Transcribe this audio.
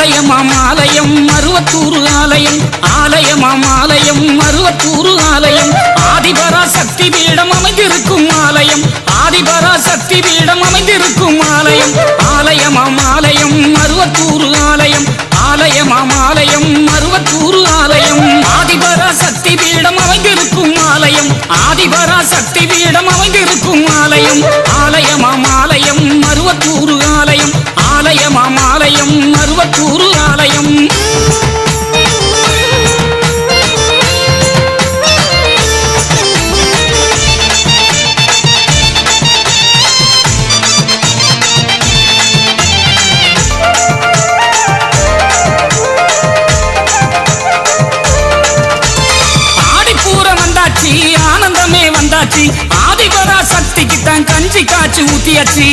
ஆலயமாம் ஆலயம் மருவத்தூர் ஆலயம், ஆலயமாம் ஆலயம் மருவத்தூர் ஆலயம், ஆதிபரா சக்தி பீடம் அமைந்திருக்கும் ஆலயம், ஆதிபரா சக்தி பீடம் அமைந்திருக்கும் ஆலயம், ஆலயமாம் ஆலயம் மருவத்தூர் ஆலயம், ஆலயமாம் ஆலயம் மருவத்தூர் ஆலயம், ஆதிபரா சக்தி பீடம் அமைந்திருக்கும் ஆலயம், ஆதிபரா சக்தி பீடம் அமைந்திருக்கும் ஆலயம், ஆலயமாம் ஆலயம் மருவத்தூர் ஆலயம், ஆலயமாம் ஆலயம் மருவத்தூர் ஆலயம். ஆனந்தமே வந்தாச்சு, ஆதிபரா சக்திக்கு தான் கஞ்சி காய்ச்சி ஊத்தியாச்சு.